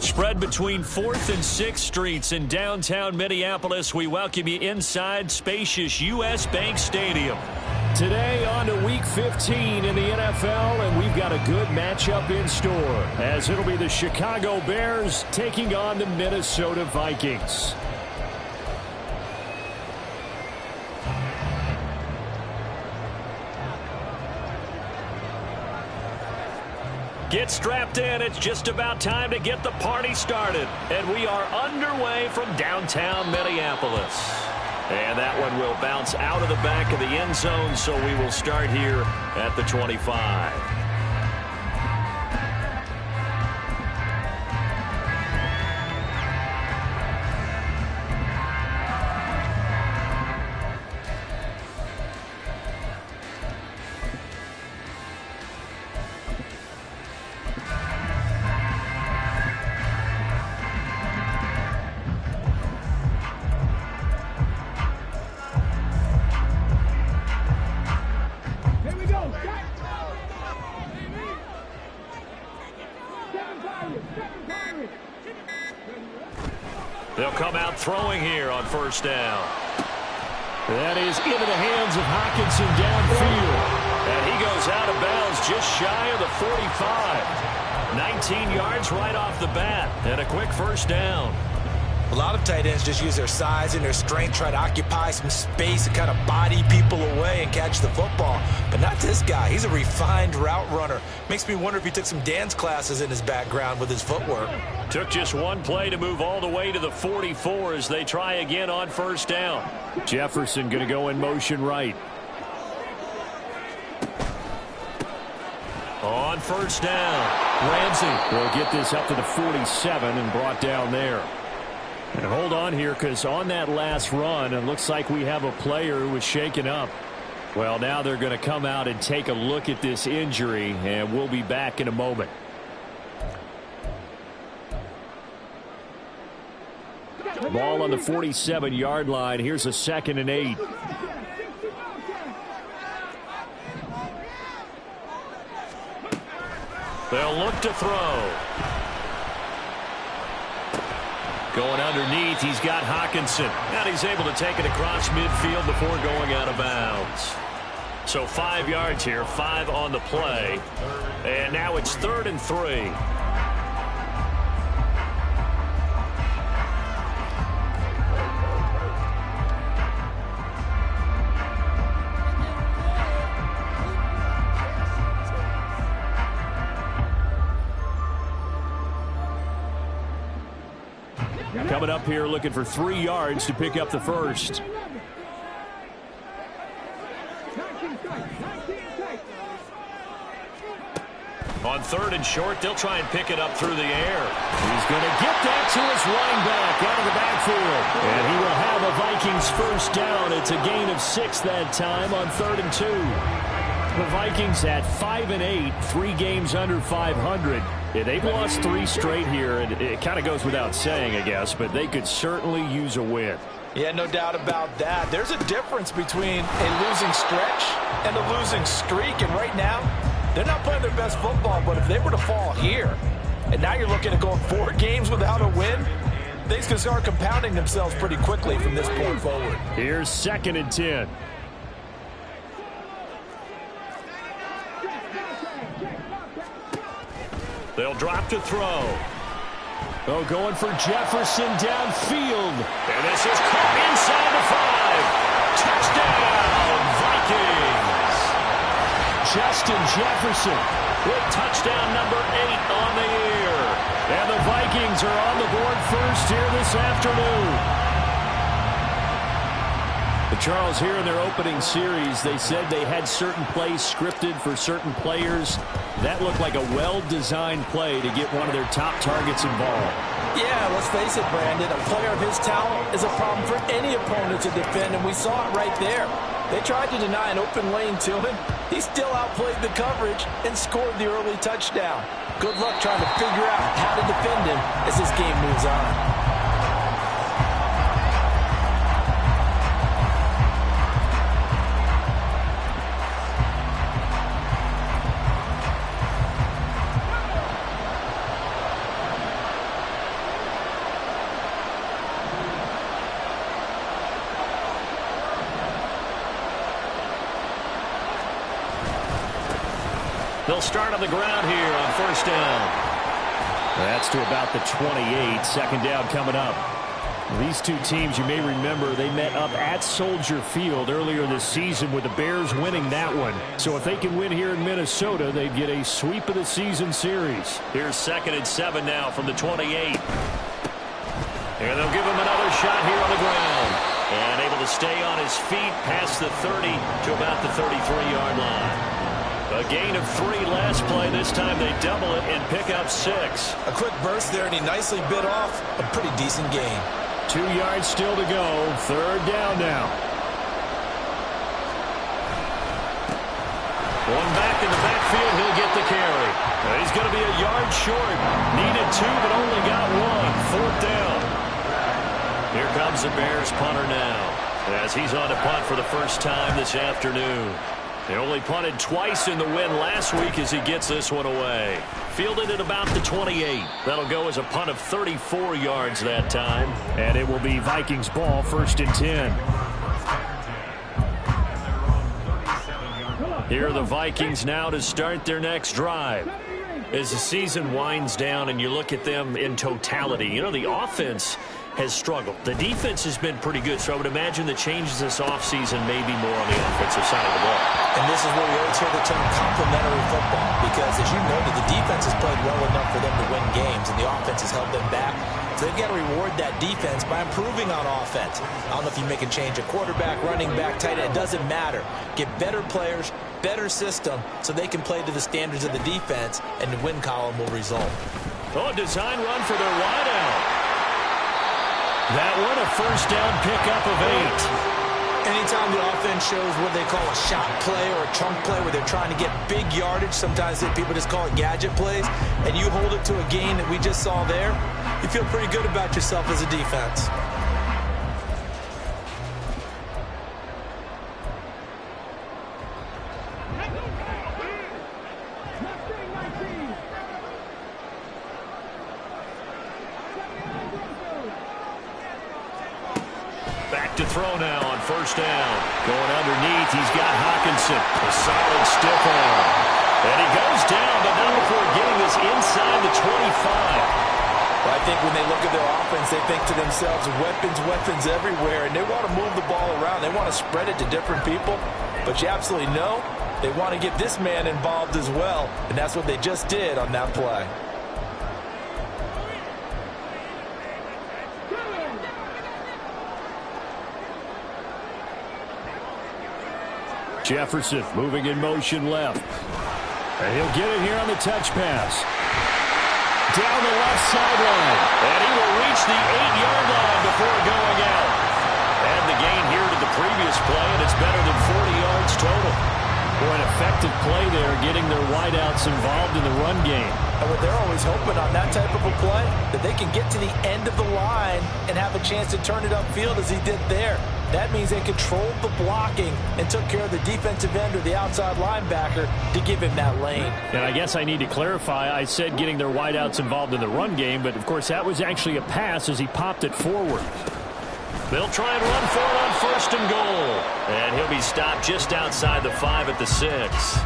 Spread between 4th and 6th Streets in downtown Minneapolis. We welcome you inside spacious U.S. Bank Stadium. Today on to Week 15 in the NFL, and we've got a good matchup in store, as it'll be the Chicago Bears taking on the Minnesota Vikings. Get strapped in. It's just about time to get the party started. And we are underway from downtown Minneapolis. And that one will bounce out of the back of the end zone, so we will start here at the 25. They'll come out throwing here on first down. That is into the hands of Hockenson downfield. And he goes out of bounds just shy of the 45. 19 yards right off the bat. And a quick first down. A lot of tight ends just use their size and their strength, try to occupy some space and kind of body people away and catch the football. But not this guy. He's a refined route runner. Makes me wonder if he took some dance classes in his background with his footwork. Took just one play to move all the way to the 44 as they try again on first down. Jefferson going to go in motion right. On first down, Ramsey will get this up to the 47 and brought down there. And hold on here, because on that last run, it looks like we have a player who was shaken up. Well, now they're going to come out and take a look at this injury, and we'll be back in a moment. Ball on the 47-yard line. Here's a 2nd and 8. They'll look to throw. Going underneath, he's got Hockenson. And he's able to take it across midfield before going out of bounds. So 5 yards here, 5 on the play. And now it's 3rd and 3. Coming up here looking for 3 yards to pick up the first. On 3rd and short, they'll try and pick it up through the air. He's going to get that to his running back out of the backfield. And he will have a Vikings first down. It's a gain of 6 that time on 3rd and 2. The Vikings at 5-8, 3 games under 500. Yeah, they've lost 3 straight here, and it kind of goes without saying, I guess, but they could certainly use a win. Yeah, no doubt about that. There's a difference between a losing stretch and a losing streak, and right now, they're not playing their best football, but if they were to fall here, and now you're looking at going 4 games without a win, things can start compounding themselves pretty quickly from this point forward. Here's 2nd and 10. They'll drop to throw. Oh, going for Jefferson downfield. And this is caught inside the 5. Touchdown, Vikings. Justin Jefferson with touchdown number 8 on the year. And the Vikings are on the board first here this afternoon. Charles, here in their opening series, they said they had certain plays scripted for certain players. That looked like a well-designed play to get one of their top targets involved. Yeah, let's face it, Brandon. A player of his talent is a problem for any opponent to defend, and we saw it right there. They tried to deny an open lane to him. He still outplayed the coverage and scored the early touchdown. Good luck trying to figure out how to defend him as this game moves on. They'll start on the ground here on first down. That's to about the 28. Second down coming up. These two teams, you may remember, they met up at Soldier Field earlier this season with the Bears winning that one. So if they can win here in Minnesota, they'd get a sweep of the season series. Here's 2nd and 7 now from the 28. And they'll give him another shot here on the ground. And able to stay on his feet past the 30 to about the 33-yard line. A gain of 3 last play. This time they double it and pick up 6. A quick burst there, and he nicely bit off a pretty decent gain. 2 yards still to go. 3rd down now. One back in the backfield. He'll get the carry. He's going to be a yard short. Needed 2, but only got 1. 4th down. Here comes the Bears punter now, as he's on to punt for the first time this afternoon. They only punted twice in the win last week as he gets this one away. Fielded at about the 28. That'll go as a punt of 34 yards that time. And it will be Vikings ball, 1st and 10. Here are the Vikings now to start their next drive. As the season winds down and you look at them in totality, you know, the offense has struggled. The defense has been pretty good, so I would imagine the changes this offseason may be more on the offensive side of the ball. And this is where we always hear the term complementary football, because as you noted, the defense has played well enough for them to win games, and the offense has held them back. So they've got to reward that defense by improving on offense. I don't know if you make a change at quarterback, running back, tight end. It doesn't matter. Get better players, better system, so they can play to the standards of the defense, and the win column will result. Oh, design run for their wideout. That one, a first down pickup of 8. Anytime the offense shows what they call a shot play or a chunk play where they're trying to get big yardage, sometimes people just call it gadget plays, and you hold it to a gain that we just saw there, you feel pretty good about yourself as a defense. To throw now on first down. Going underneath, he's got Hawkinson. A solid stiff arm. And he goes down, but not before getting this inside the 25. Well, I think when they look at their offense, they think to themselves, weapons everywhere, and they want to move the ball around. They want to spread it to different people, but you absolutely know they want to get this man involved as well, and that's what they just did on that play. Jefferson moving in motion left. And he'll get it here on the touch pass. Down the left sideline. And he will reach the 8-yard line before going out. And the gain here to the previous play, and it's better than 40 yards total. Boy, an effective play there, getting their wideouts involved in the run game. And what they're always hoping on that type of a play, that they can get to the end of the line and have a chance to turn it upfield as he did there. That means they controlled the blocking and took care of the defensive end or the outside linebacker to give him that lane. And I guess I need to clarify, I said getting their wideouts involved in the run game, but of course that was actually a pass as he popped it forward. They'll try and run for it on first and goal. And he'll be stopped just outside the 5 at the 6.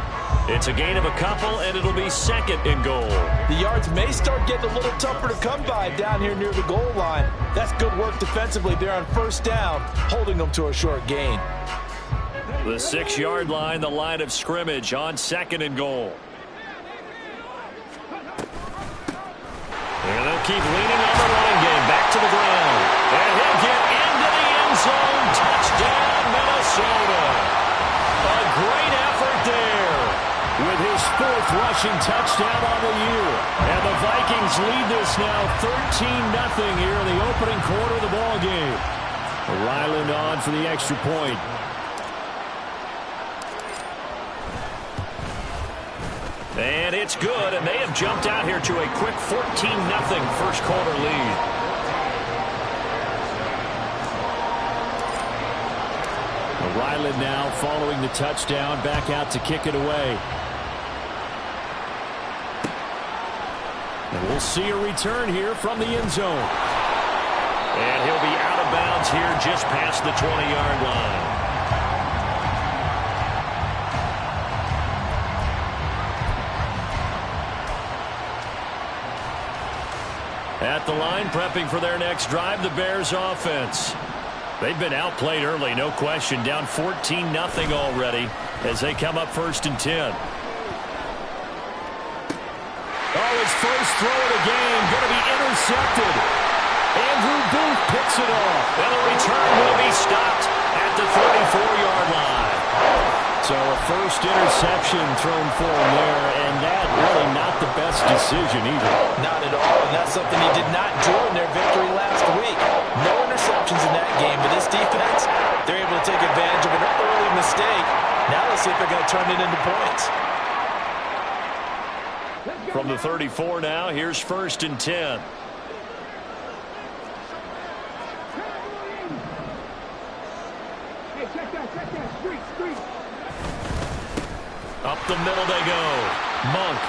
It's a gain of a couple, and it'll be 2nd and goal. The yards may start getting a little tougher to come by down here near the goal line. That's good work defensively there on first down, holding them to a short gain. The 6-yard line, the line of scrimmage on 2nd and goal. And they'll keep leaning on the running game. Back to the ground. And he'll get into the end zone. Touchdown, Minnesota. rushing touchdown on the year. And the Vikings lead this now 13-0 here in the opening quarter of the ball game. Ryland on for the extra point. And it's good, and they have jumped out here to a quick 14-0 first quarter lead. Ryland now following the touchdown, back out to kick it away. And we'll see a return here from the end zone. And he'll be out of bounds here just past the 20-yard line. At the line, prepping for their next drive, the Bears offense. They've been outplayed early, no question. Down 14-0 already as they come up 1st and 10. Oh, his first throw of the game going to be intercepted. Andrew Booth picks it off. And the return will be stopped at the 34-yard line. So a first interception thrown for him there, and that really not the best decision either. Not at all, and that's something he did not do in their victory last week. No interceptions in that game, but this defense, they're able to take advantage of an early mistake. Now let's see if they're going to turn it into points. From the 34 now, here's 1st and 10. Up the middle they go. Monk.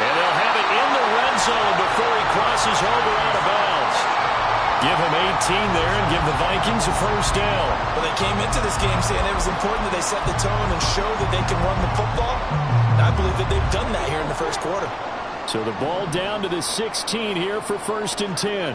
And they'll have it in the red zone before he crosses over out of bounds. Give him 18 there and give the Vikings a first down. Well, they came into this game saying it was important that they set the tone and show that they can run the football. And I believe that they've done that here in the first quarter. So the ball down to the 16 here for 1st and 10.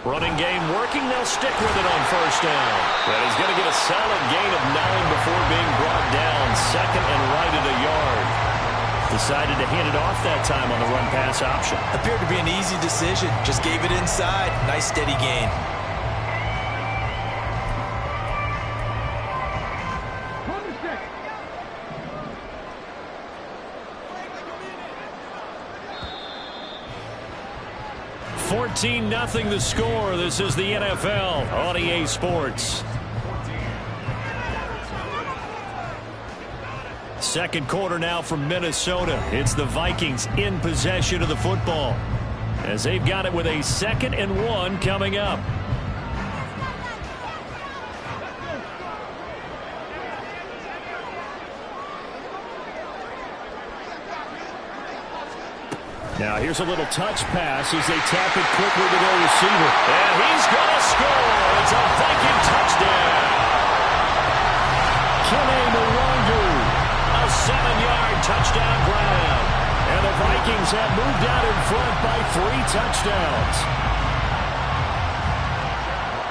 Running game working. They'll stick with it on first down. And he's going to get a solid gain of 9 before being brought down. 2nd and right at a yard. Decided to hand it off that time on the run-pass option. Appeared to be an easy decision. Just gave it inside. Nice steady gain. (14-0) the score. This is the NFL on EA Sports. Second quarter now from Minnesota. It's the Vikings in possession of the football as they've got it with a 2nd and 1 coming up. Now here's a little touch pass as they tap it quickly to their receiver. And he's going to score. It's a Viking touchdown. Kene Mwangu, a 7-yard touchdown grab. And the Vikings have moved out in front by 3 touchdowns.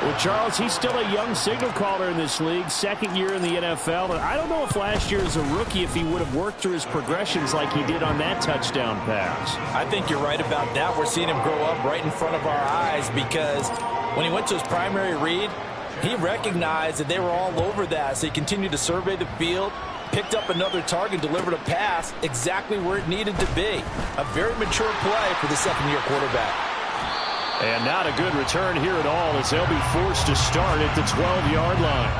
Well, Charles, he's still a young signal caller in this league, 2nd year in the NFL. And I don't know if last year as a rookie, if he would have worked through his progressions like he did on that touchdown pass. I think you're right about that. We're seeing him grow up right in front of our eyes because when he went to his primary read, he recognized that they were all over that. So he continued to survey the field, picked up another target, delivered a pass exactly where it needed to be. A very mature play for the 2nd-year quarterback. And not a good return here at all as they'll be forced to start at the 12-yard line.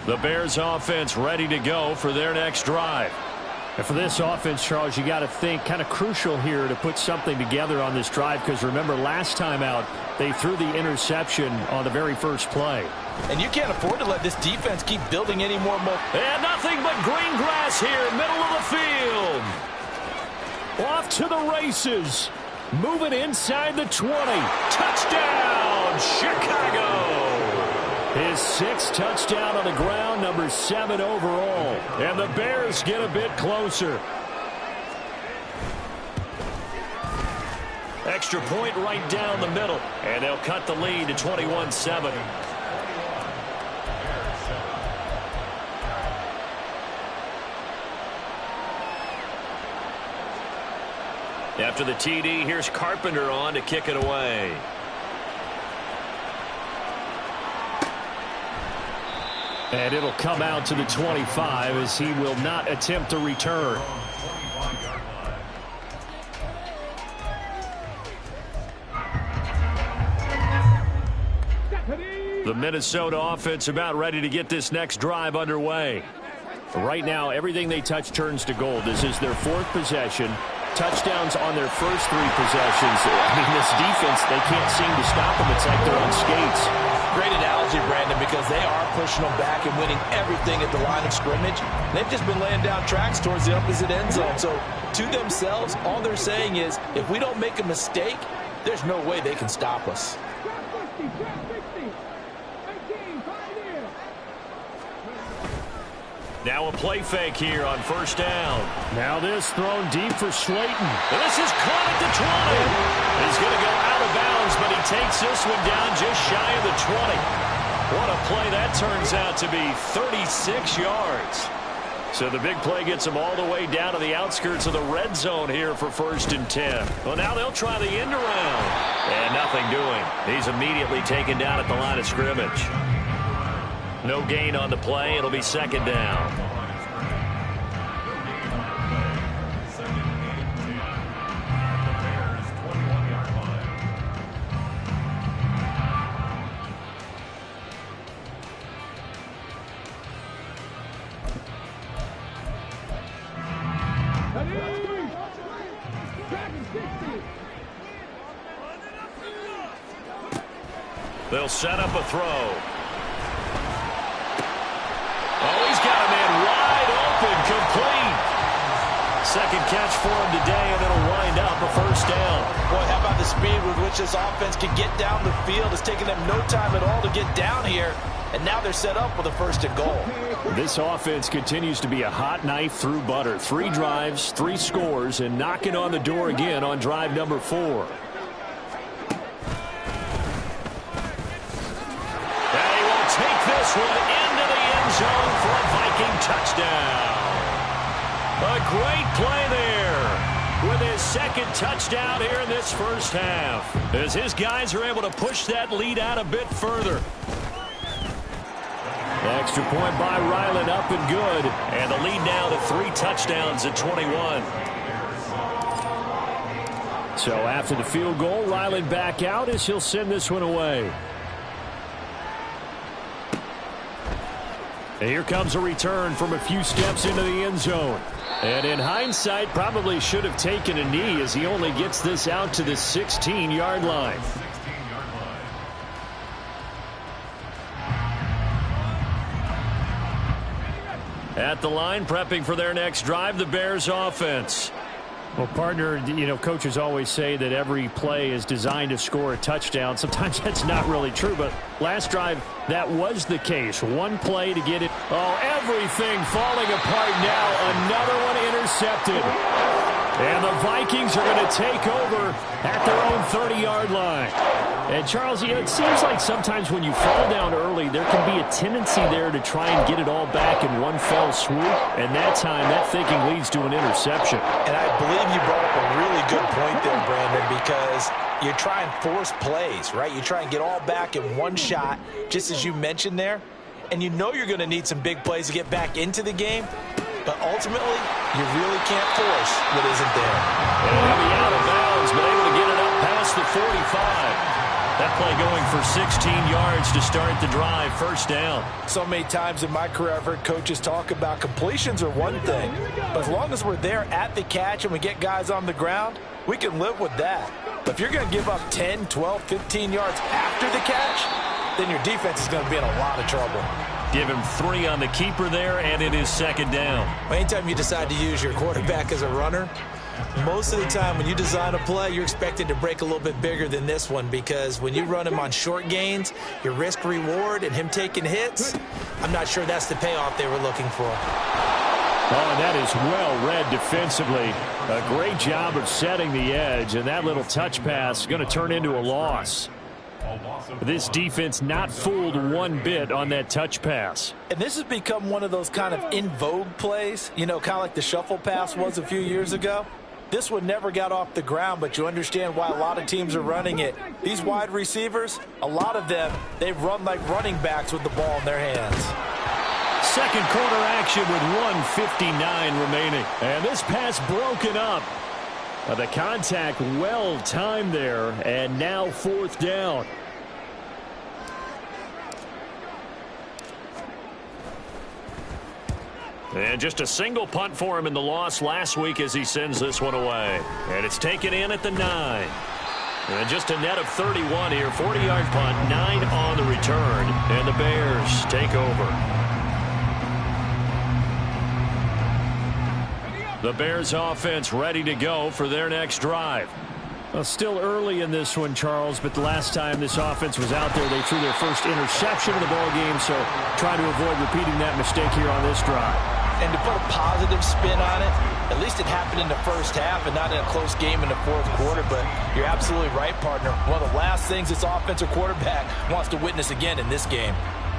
The Bears offense ready to go for their next drive. And for this offense, Charles, you got to think kind of crucial here to put something together on this drive because remember last time out they threw the interception on the very first play. And you can't afford to let this defense keep building any more momentum. And nothing but green grass here, middle of the field. Off to the races. Moving inside the 20. Touchdown, Chicago. His 6th touchdown on the ground, number 7 overall. And the Bears get a bit closer. Extra point right down the middle. And they'll cut the lead to 21-7. After the TD, here's Carpenter on to kick it away. And it'll come out to the 25 as he will not attempt to return. The Minnesota offense about ready to get this next drive underway. Right now, everything they touch turns to gold. This is their 4th possession. Touchdowns on their first 3 possessions. I mean, this defense, they can't seem to stop them. It's like they're on skates. Great analogy, Brandon, because they are pushing them back and winning everything at the line of scrimmage. They've just been laying down tracks towards the opposite end zone. So to themselves, all they're saying is, if we don't make a mistake, there's no way they can stop us. Now a play fake here on first down. Now this thrown deep for Slayton. This is caught at the 20. He's going to go out of bounds, but he takes this one down just shy of the 20. What a play that turns out to be, 36 yards. So the big play gets him all the way down to the outskirts of the red zone here for 1st and 10. Well, now they'll try the end around. And nothing doing. He's immediately taken down at the line of scrimmage. No gain on the play. It'll be 2nd down. They'll set up a throw. Oh, he's got a man wide open, complete. 2nd catch for him today, and it'll wind up a 1st down. Boy, how about the speed with which this offense can get down the field? It's taken them no time at all to get down here, and now they're set up with a 1st and goal. This offense continues to be a hot knife through butter. 3 drives, 3 scores, and knocking on the door again on drive number 4. Take this one into the end zone for a Viking touchdown. A great play there with his 2nd touchdown here in this first half, as his guys are able to push that lead out a bit further. Extra point by Ryland, up and good, and the lead now to 3 touchdowns at 21. So after the field goal, Ryland back out as he'll send this one away. And here comes a return from a few steps into the end zone. And in hindsight, probably should have taken a knee as he only gets this out to the 16-yard line. At the line, prepping for their next drive, the Bears offense. Well, partner, you know, coaches always say that every play is designed to score a touchdown. Sometimes that's not really true, but last drive, that was the case. One play to get it. Oh, everything falling apart now. Another one intercepted. And the Vikings are going to take over at their own 30-yard line. And, Charles, you know, it seems like sometimes when you fall down early, there can be a tendency there to try and get it all back in one fell swoop. And that time, that thinking leads to an interception. And I believe you brought up a really good point there, Brandon, because you try and force plays, right? You try and get all back in one shot, just as you mentioned there. And you know you're going to need some big plays to get back into the game. But ultimately, you really can't force what isn't there. And he'll be out of bounds, but able to get it up past the 45. That play going for 16 yards to start the drive, 1st down. So many times in my career, I've heard coaches talk about completions are one thing. But as long as we're there at the catch and we get guys on the ground, we can live with that. But if you're going to give up 10, 12, 15 yards after the catch, then your defense is going to be in a lot of trouble. Give him 3 on the keeper there, and it is 2nd down. Anytime you decide to use your quarterback as a runner, most of the time when you design a play, you're expected to break a little bit bigger than this one, because when you run him on short gains, your risk-reward and him taking hits, I'm not sure that's the payoff they were looking for. Oh, and that is well read defensively. A great job of setting the edge, and that little touch pass is going to turn into a loss. This defense not fooled one bit on that touch pass. And this has become one of those kind of in vogue plays, you know, kind of like the shuffle pass was a few years ago. This one never got off the ground, but you understand why a lot of teams are running it. These wide receivers, a lot of them, they run like running backs with the ball in their hands. Second quarter action with 1:59 remaining. And this pass broken up. The contact well timed there, and now fourth down. And just a single punt for him in the loss last week as he sends this one away. And it's taken in at the 9. And just a net of 31 here. 40-yard punt, 9 on the return. And the Bears take over. The Bears offense ready to go for their next drive. Well, still early in this one, Charles, but the last time this offense was out there, they threw their first interception of the ball game, so try to avoid repeating that mistake here on this drive. And to put a positive spin on it, at least it happened in the first half and not in a close game in the fourth quarter. But you're absolutely right, partner. One of the last things this offensive quarterback wants to witness again in this game.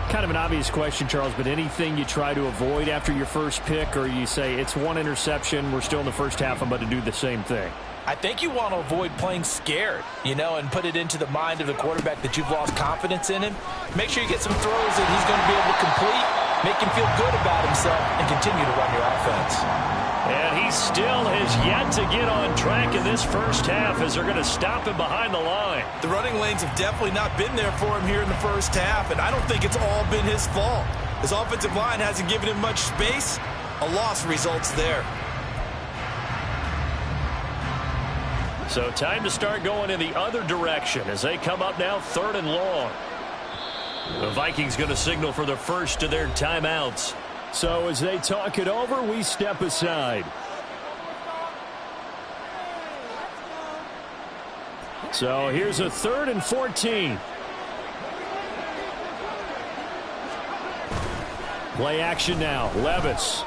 Kind of an obvious question, Charles, but anything you try to avoid after your first pick, or you say it's one interception, we're still in the first half, I'm about to do the same thing? I think you want to avoid playing scared, and put it into the mind of the quarterback that you've lost confidence in him. Make sure you get some throws that he's going to be able to complete, make him feel good about himself, and continue to run your offense. And he still has yet to get on track in this first half as they're going to stop him behind the line. The running lanes have definitely not been there for him here in the first half, and I don't think it's all been his fault. His offensive line hasn't given him much space. A loss results there. So time to start going in the other direction as they come up now 3rd and long. The Vikings going to signal for the first of their timeouts. So as they talk it over, we step aside. So here's a 3rd and 14. Play action now. Levis.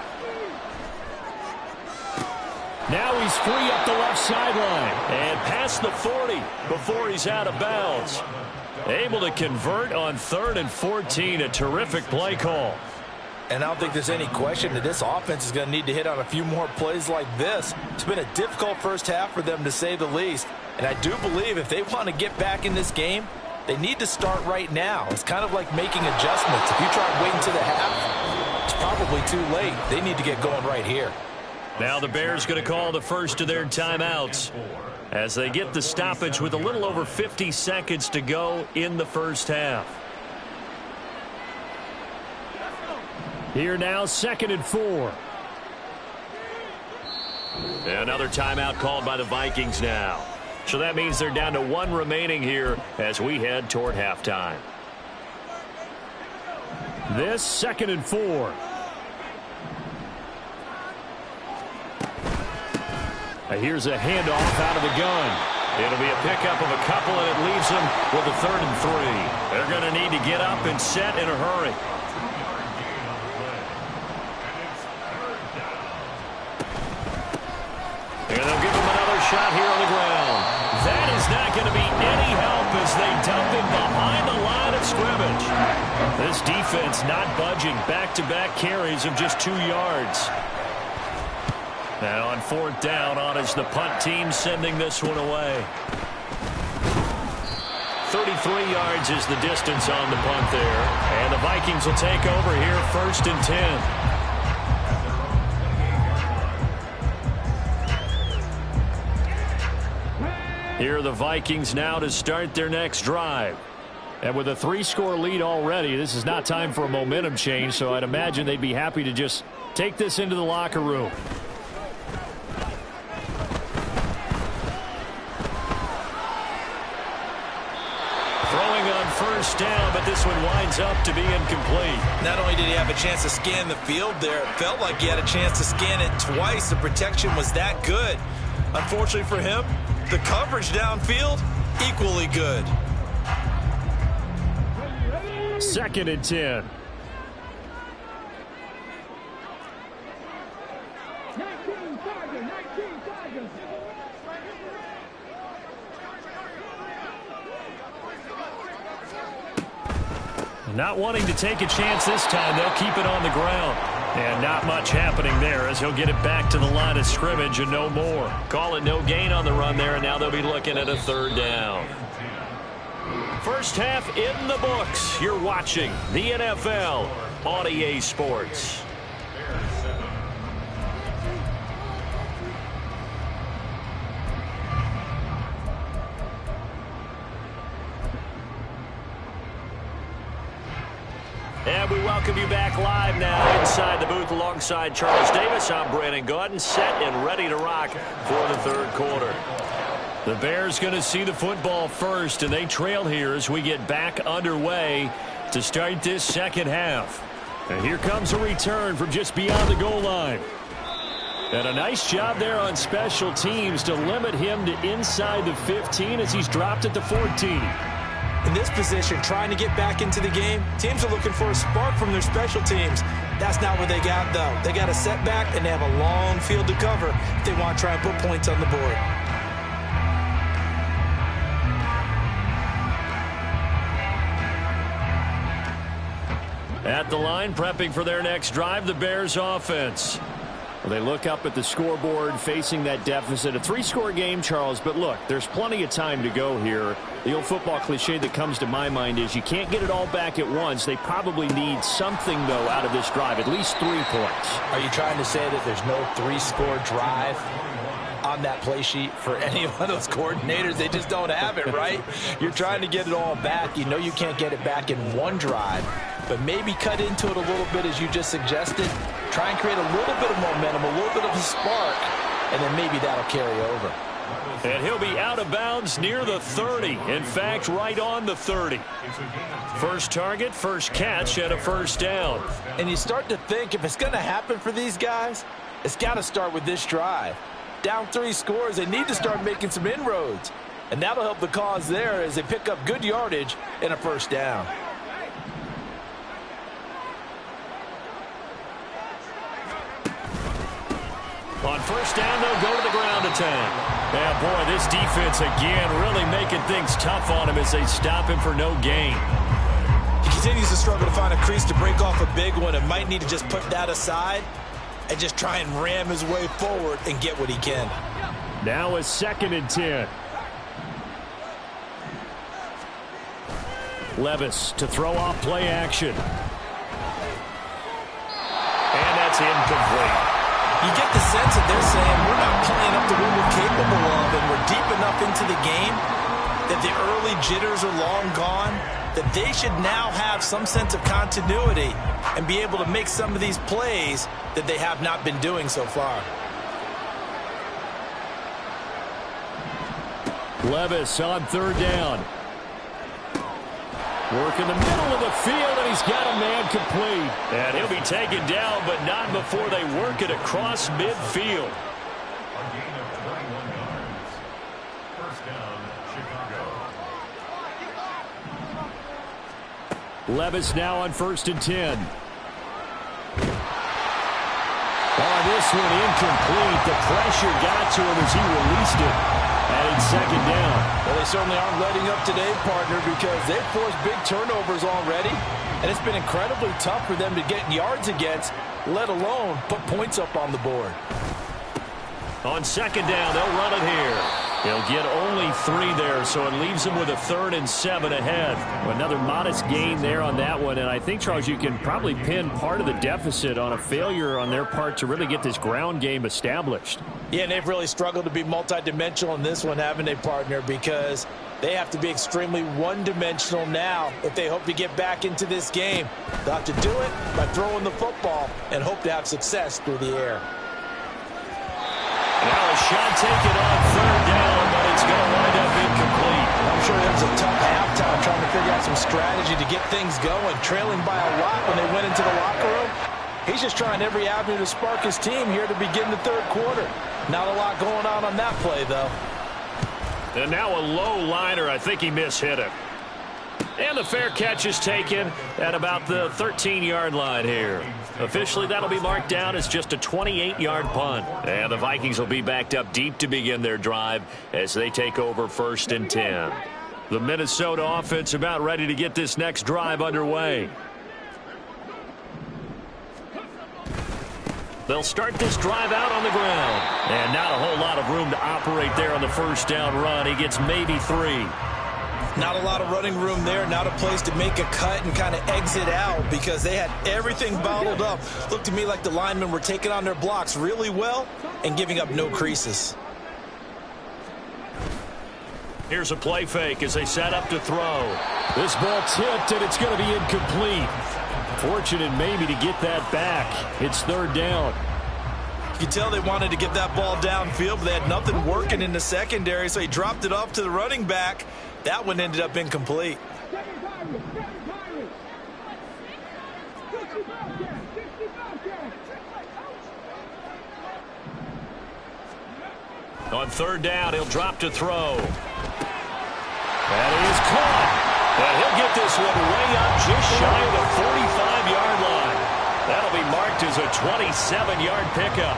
Now he's free up the left sideline and past the 40 before he's out of bounds. Able to convert on 3rd and 14. A terrific play call. And I don't think there's any question that this offense is going to need to hit on a few more plays like this. It's been a difficult first half for them, to say the least. And I do believe if they want to get back in this game, they need to start right now. It's kind of like making adjustments. If you try waiting to the half, it's probably too late. They need to get going right here. Now the Bears going to call the first of their timeouts as they get the stoppage with a little over 50 seconds to go in the first half. Here now, 2nd and 4. Another timeout called by the Vikings now. So that means they're down to 1 remaining here as we head toward halftime. This 2nd and 4. Here's a handoff out of the gun. It'll be a pickup of a couple, and it leaves them with a 3rd and 3. They're going to need to get up and set in a hurry. And they'll give him another shot here on the ground. That is not going to be any help as they dump him behind the line of scrimmage. This defense not budging. Back-to-back carries of just 2 yards. And on 4th down, on is the punt team sending this one away. 33 yards is the distance on the punt there. And the Vikings will take over here 1st and 10. Here are the Vikings now to start their next drive. And with a 3-score lead already, this is not time for a momentum change, so I'd imagine they'd be happy to just take this into the locker room. Throwing on 1st down, but this one winds up to be incomplete. Not only did he have a chance to scan the field there, it felt like he had a chance to scan it twice. The protection was that good. Unfortunately for him, the coverage downfield, equally good. 2nd and 10. Not wanting to take a chance this time, they'll keep it on the ground. And not much happening there as he'll get it back to the line of scrimmage and no more. Call it no gain on the run there, and now they'll be looking at a third down. First half in the books. You're watching the NFL on EA Sports. And we welcome you back live now inside the booth alongside Charles Davis. I'm Brandon Gaudin, set and ready to rock for the third quarter. The Bears going to see the football first, and they trail here as we get back underway to start this second half. And here comes a return from just beyond the goal line. And a nice job there on special teams to limit him to inside the 15 as he's dropped at the 14. In this position, trying to get back into the game, teams are looking for a spark from their special teams. That's not what they got, though. They got a setback, and they have a long field to cover if they want to try and put points on the board. At the line, prepping for their next drive, the Bears offense. Well, they look up at the scoreboard facing that deficit. A three-score game, Charles, but look, there's plenty of time to go here. The old football cliche that comes to my mind is you can't get it all back at once. They probably need something, though, out of this drive, at least 3 points. Are you trying to say that there's no three-score drive on that play sheet for any of those coordinators? They just don't have it, right? You're trying to get it all back. You know you can't get it back in one drive, but maybe cut into it a little bit as you just suggested. Try and create a little bit of momentum, a little bit of a spark, and then maybe that'll carry over. And he'll be out of bounds near the 30. In fact, right on the 30. First target, first catch, and a first down. And you start to think if it's going to happen for these guys, it's got to start with this drive. Down 3 scores, they need to start making some inroads. And that'll help the cause there as they pick up good yardage and a first down. On first down, they'll go to the ground attack. Yeah, boy, this defense again really making things tough on him as they stop him for no gain. He continues to struggle to find a crease to break off a big one and might need to just put that aside and just try and ram his way forward and get what he can. Now a 2nd and 10. Levis to throw off play action. And that's incomplete. You get the sense that they're saying we're not playing up to what we're capable of, and we're deep enough into the game that the early jitters are long gone, that they should now have some sense of continuity and be able to make some of these plays that they have not been doing so far. Levis on third down. Work in the middle of the field, and he's got a man complete. And he'll be taken down, but not before they work it across midfield. Levis now on 1st and 10. Oh, this one incomplete. The pressure got to him as he released it. And it's 2nd down. Well, they certainly aren't letting up today, partner, because they've forced big turnovers already. And it's been incredibly tough for them to get yards against, let alone put points up on the board. On 2nd down, they'll run it here. They'll get only 3 there, so it leaves them with a 3rd and 7 ahead. Another modest gain there on that one, and I think, Charles, you can probably pin part of the deficit on a failure on their part to really get this ground game established. Yeah, and they've really struggled to be multidimensional in this one, haven't they, partner, because they have to be extremely one-dimensional now if they hope to get back into this game. They'll have to do it by throwing the football and hope to have success through the air. Now a shot taken on 3rd down, but it's going to wind up incomplete. I'm sure that was a tough halftime trying to figure out some strategy to get things going, trailing by a lot when they went into the locker room. He's just trying every avenue to spark his team here to begin the third quarter. Not a lot going on that play, though. And now a low liner. I think he mishit it. And the fair catch is taken at about the 13-yard line here. Officially, that'll be marked down as just a 28-yard punt. And the Vikings will be backed up deep to begin their drive as they take over 1st and 10. The Minnesota offense about ready to get this next drive underway. They'll start this drive out on the ground. And not a whole lot of room to operate there on the first down run. He gets maybe 3. Not a lot of running room there, not a place to make a cut and kind of exit out because they had everything bottled up. Looked to me like the linemen were taking on their blocks really well and giving up no creases. Here's a play fake as they set up to throw. This ball tipped, and it's going to be incomplete. Fortunate maybe to get that back. It's 3rd down. You can tell they wanted to get that ball downfield, but they had nothing working in the secondary, so he dropped it off to the running back. That one ended up incomplete. On 3rd down, he'll drop to throw. That is caught. And he'll get this one way up just shy of the 45-yard line. That'll be marked as a 27-yard pickup.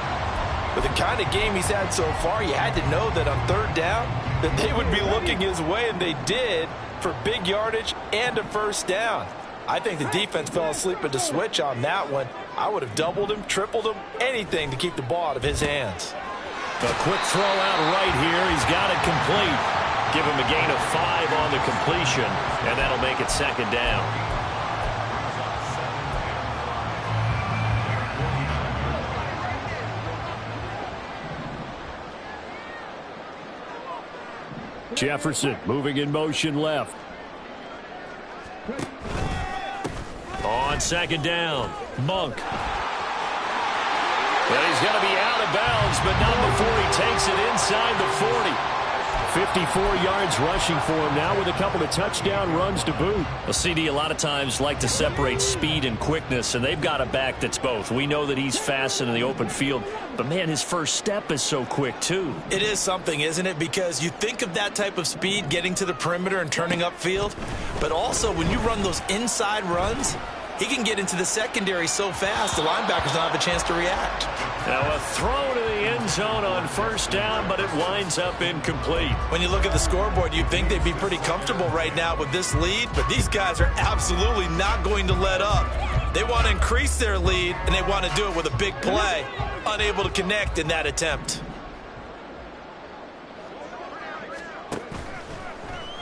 With the kind of game he's had so far, you had to know that on 3rd down that they would be looking his way, and they did, for big yardage and a 1st down. I think the defense fell asleep at the switch on that one. I would have doubled him, tripled him, anything to keep the ball out of his hands. A quick throw out right here. He's got it complete. Give him a gain of 5 on the completion, and that'll make it 2nd down. Jefferson moving in motion left. On 2nd down, Monk. And he's going to be out of bounds, but not before he takes it inside the 40. 54 yards rushing for him now with a couple of touchdown runs to boot. Well, CD a lot of times like to separate speed and quickness, and they've got a back that's both. We know that he's fast in the open field, but, man, his first step is so quick, too. It is something, isn't it? Because you think of that type of speed getting to the perimeter and turning upfield, but also when you run those inside runs, he can get into the secondary so fast the linebackers don't have a chance to react. Now a throw to the end zone on 1st down, but it winds up incomplete. When you look at the scoreboard, you'd think they'd be pretty comfortable right now with this lead, but these guys are absolutely not going to let up. They want to increase their lead, and they want to do it with a big play. Unable to connect in that attempt.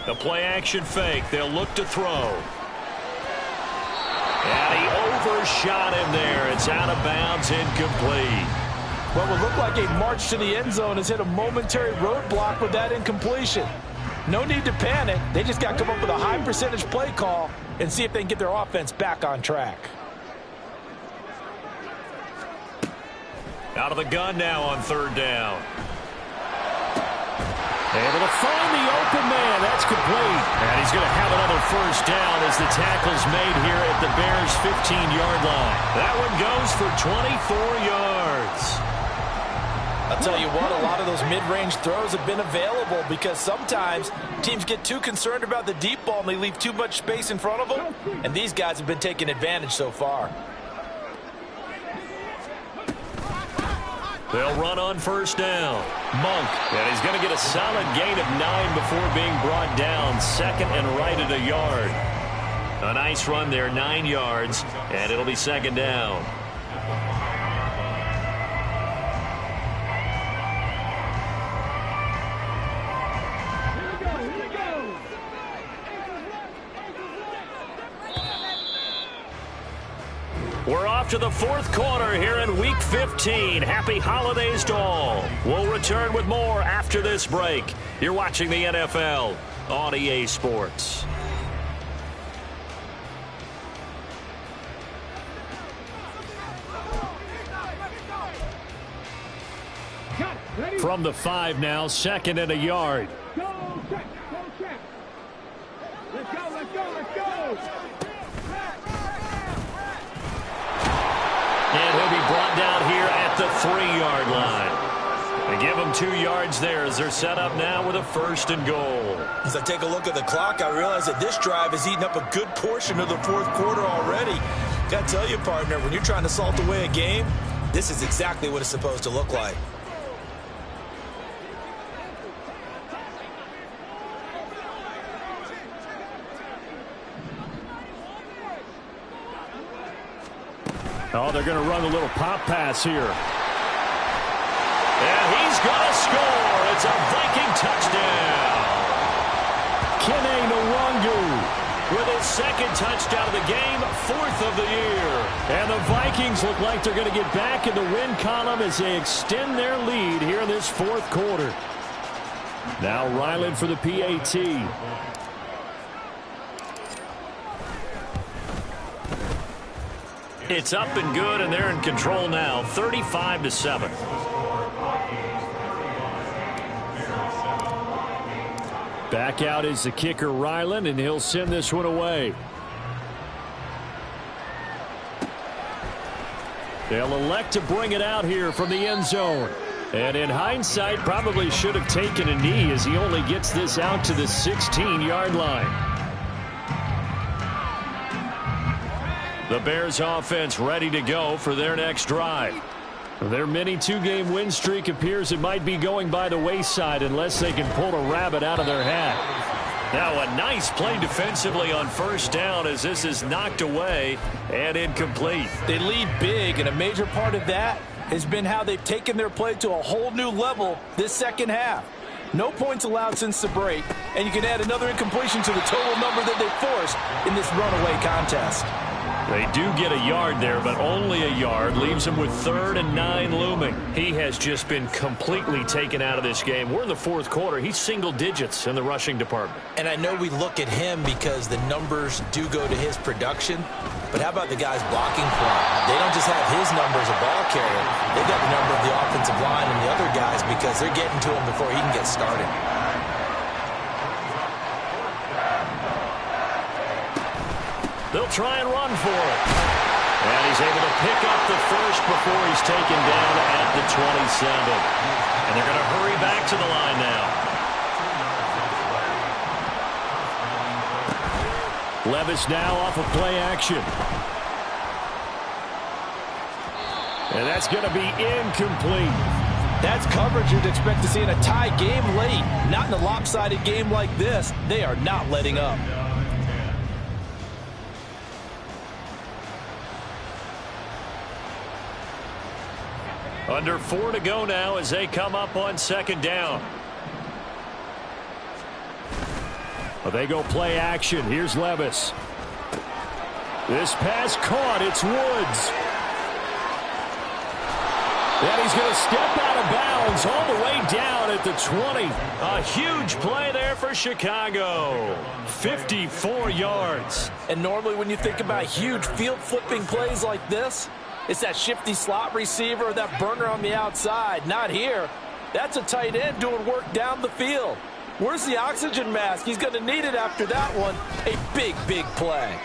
The play action fake. They'll look to throw. And he overshot him there. It's out of bounds, incomplete. What would look like a march to the end zone has hit a momentary roadblock with that incompletion. No need to panic. They just got to come up with a high percentage play call and see if they can get their offense back on track. Out of the gun now on 3rd down. Able to find the open man. That's complete. And he's going to have another 1st down as the tackle's made here at the Bears' 15-yard line. That one goes for 24 yards. I'll tell you what, a lot of those mid-range throws have been available because sometimes teams get too concerned about the deep ball and they leave too much space in front of them, and these guys have been taking advantage so far. They'll run on 1st down. Monk, and he's going to get a solid gain of 9 before being brought down. 2nd and right at a yard. A nice run there, 9 yards, and it'll be 2nd down. We're off to the 4th quarter here in Week 15. Happy holidays to all. We'll return with more after this break. You're watching the NFL on EA Sports. From the 5 now, 2nd and a yard. Let's go. And he'll be brought down here at the 3-yard line. They give him 2 yards there as they're set up now with a 1st and goal. As I take a look at the clock, I realize that this drive has eaten up a good portion of the 4th quarter already. Got to tell you, partner, when you're trying to salt away a game, this is exactly what it's supposed to look like. Oh, they're going to run a little pop pass here. And he's going to score. It's a Viking touchdown. Kene Nwangu with his second touchdown of the game, 4th of the year. And the Vikings look like they're going to get back in the win column as they extend their lead here in this 4th quarter. Now Ryland for the PAT. It's up and good, and they're in control now, 35-7. Back out is the kicker, Ryland, and he'll send this one away. They'll elect to bring it out here from the end zone. And in hindsight, probably should have taken a knee as he only gets this out to the 16-yard line. The Bears offense ready to go for their next drive. Their mini 2-game win streak appears it might be going by the wayside unless they can pull a rabbit out of their hat. Now a nice play defensively on first down as this is knocked away and incomplete. They lead big, and a major part of that has been how they've taken their play to a whole new level this second half. No points allowed since the break, and you can add another incompletion to the total number that they forced in this runaway contest. They do get a yard there, but only a yard. Leaves them with 3rd and 9 looming. He has just been completely taken out of this game. We're in the 4th quarter. He's single digits in the rushing department. And I know we look at him because the numbers do go to his production. But how about the guys blocking for him? They don't just have his number as a ball carrier. They've got the number of the offensive line and the other guys because they're getting to him before he can get started. They'll try and run for it. And he's able to pick up the first before he's taken down at the 27. And they're going to hurry back to the line now. Levis now off of play action. And that's going to be incomplete. That's coverage you'd expect to see in a tie game late. Not in a lopsided game like this. They are not letting up. Under 4 to go now as they come up on second down. Well, they go play action. Here's Levis. This pass caught. It's Woods. And he's going to step out of bounds all the way down at the 20. A huge play there for Chicago. 54 yards. And normally when you think about huge field-flipping plays like this, it's that shifty slot receiver or that burner on the outside. Not here. That's a tight end doing work down the field. Where's the oxygen mask? He's going to need it after that one. A big, big play.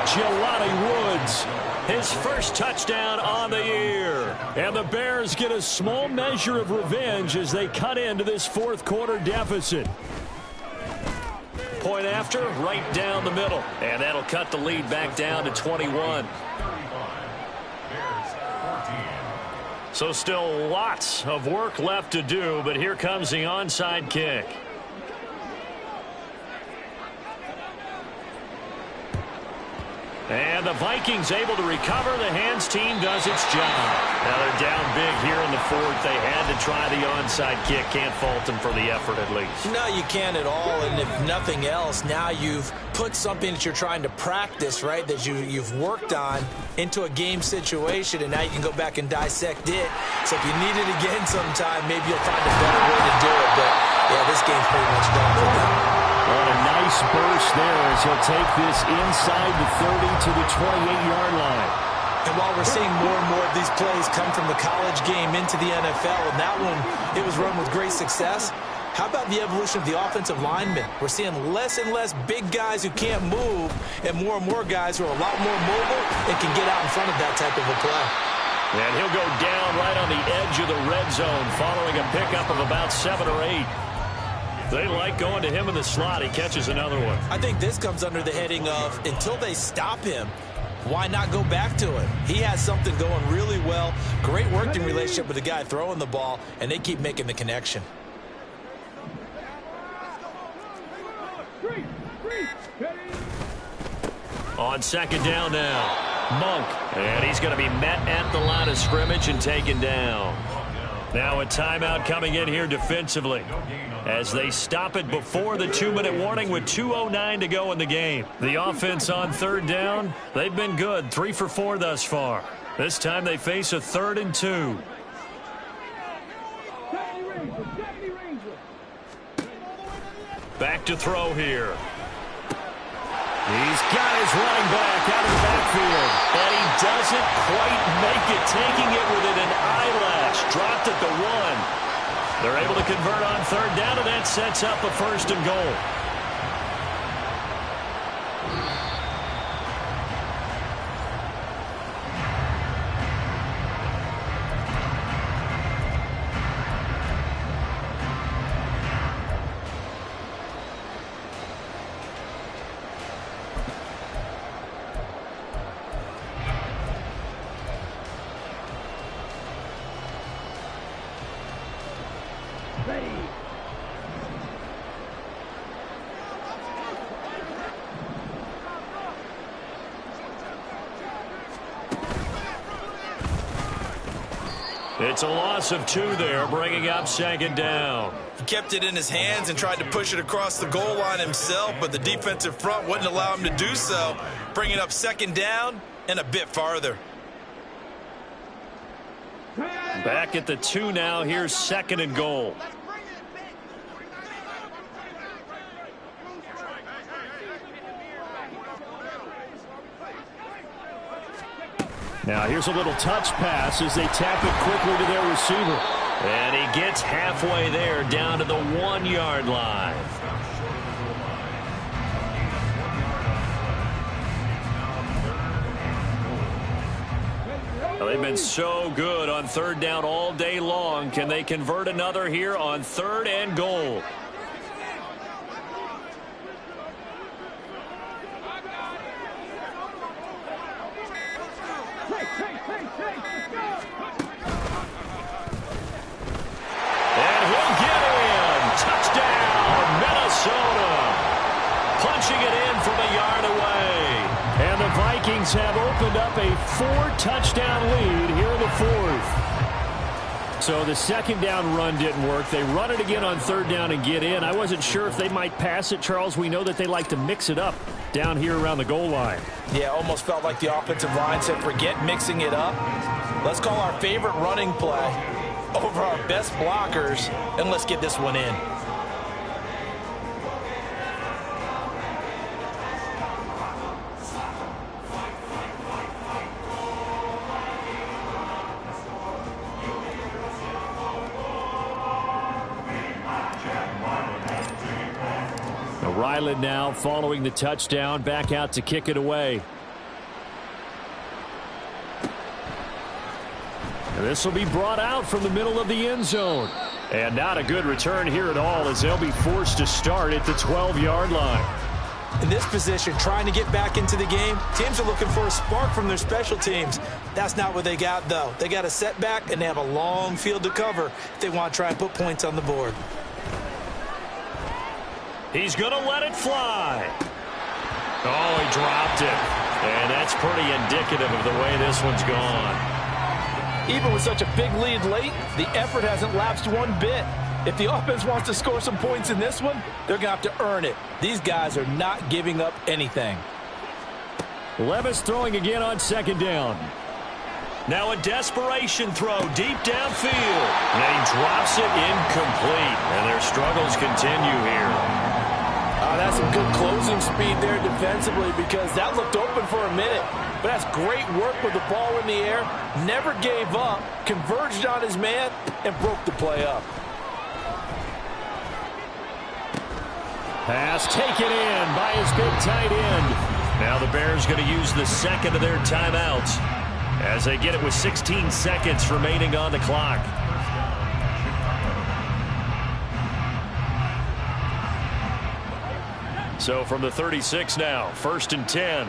Jelani Woods, his first touchdown on the year. And the Bears get a small measure of revenge as they cut into this 4th quarter deficit. Point after, right down the middle. And that'll cut the lead back down to 21. So still lots of work left to do, but here comes the onside kick. And the Vikings able to recover. The hands team does its job. Now they're down big here in the 4th. They had to try the onside kick. Can't fault them for the effort at least. No, you can't at all. And if nothing else, now you've put something that you're trying to practice, right, that you've worked on into a game situation, and now you can go back and dissect it. So if you need it again sometime, maybe you'll find a better way to do it. But, yeah, this game's pretty much done for them. What a nice burst there as he'll take this inside the 30 to the 28-yard line. And while we're seeing more and more of these plays come from the college game into the NFL, and that one, it was run with great success, how about the evolution of the offensive linemen? We're seeing less and less big guys who can't move and more guys who are a lot more mobile and can get out in front of that type of a play. And he'll go down right on the edge of the red zone following a pickup of about 7 or 8. They like going to him in the slot. He catches another one. I think this comes under the heading of until they stop him, why not go back to it? He has something going really well. Great working relationship with the guy throwing the ball, and they keep making the connection. On second down now, Monk. And he's going to be met at the line of scrimmage and taken down. Now a timeout coming in here defensively as they stop it before the 2-minute warning with 2:09 to go in the game. The offense on third down, they've been good, 3 for 4 thus far. This time they face a 3rd and 2. Back to throw here. He's got his running back out of the backfield. And he doesn't quite make it, taking it within an eyelash. Dropped at the 1. They're able to convert on third down, and that sets up a 1st and goal. It's a loss of 2 there, bringing up second down. He kept it in his hands and tried to push it across the goal line himself, but the defensive front wouldn't allow him to do so, bringing up second down and a bit farther. Back at the 2 now. Here's 2nd and goal. Now here's a little touch pass as they tap it quickly to their receiver. And he gets halfway there, down to the 1-yard line. Well, they've been so good on third down all day long. Can they convert another here on 3rd and goal? And he'll get in. Touchdown, Minnesota. Punching it in from a yard away. And the Vikings have opened up a 4-touchdown lead here in the 4th. So the second down run didn't work. They run it again on third down and get in. I wasn't sure if they might pass it, Charles. We know that they like to mix it up down here around the goal line. Yeah, almost felt like the offensive line said, forget mixing it up. Let's call our favorite running play over our best blockers, and let's get this one in. Ryland now following the touchdown, back out to kick it away. And this will be brought out from the middle of the end zone. And not a good return here at all, as they'll be forced to start at the 12-yard line. In this position, trying to get back into the game, teams are looking for a spark from their special teams. That's not what they got, though. They got a setback, and they have a long field to cover if they want to try and put points on the board. He's going to let it fly. Oh, he dropped it. And that's pretty indicative of the way this one's gone. Even with such a big lead late, the effort hasn't lapsed one bit. If the offense wants to score some points in this one, they're going to have to earn it. These guys are not giving up anything. Levis throwing again on second down. Now a desperation throw deep downfield. And he drops it incomplete. And their struggles continue here. That's some good closing speed there defensively, because that looked open for a minute. But that's great work with the ball in the air. Never gave up, converged on his man, and broke the play up. Pass taken in by his big tight end. Now the Bears going to use the second of their timeouts as they get it with 16 seconds remaining on the clock. So from the 36 now, 1st and 10.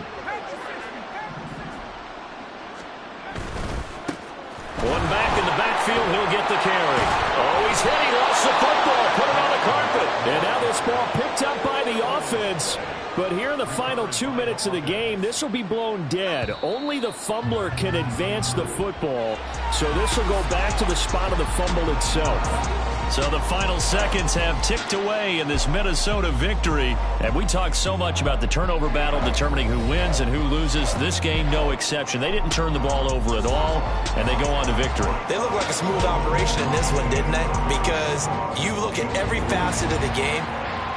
One back in the backfield, he'll get the carry. Oh, he's hit, he lost the football, put it on the carpet. And now this ball picked up by the offense. But here in the final 2 minutes of the game, this will be blown dead. Only the fumbler can advance the football, so this will go back to the spot of the fumble itself. So the final seconds have ticked away in this Minnesota victory. And we talked so much about the turnover battle determining who wins and who loses. This game, no exception. They didn't turn the ball over at all, and they go on to victory. They look like a smooth operation in this one, didn't they? Because you look at every facet of the game,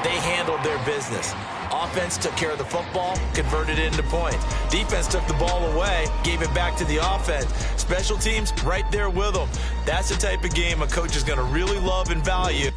they handled their business. Offense took care of the football, converted it into points. Defense took the ball away, gave it back to the offense. Special teams, right there with them. That's the type of game a coach is going to really love and value.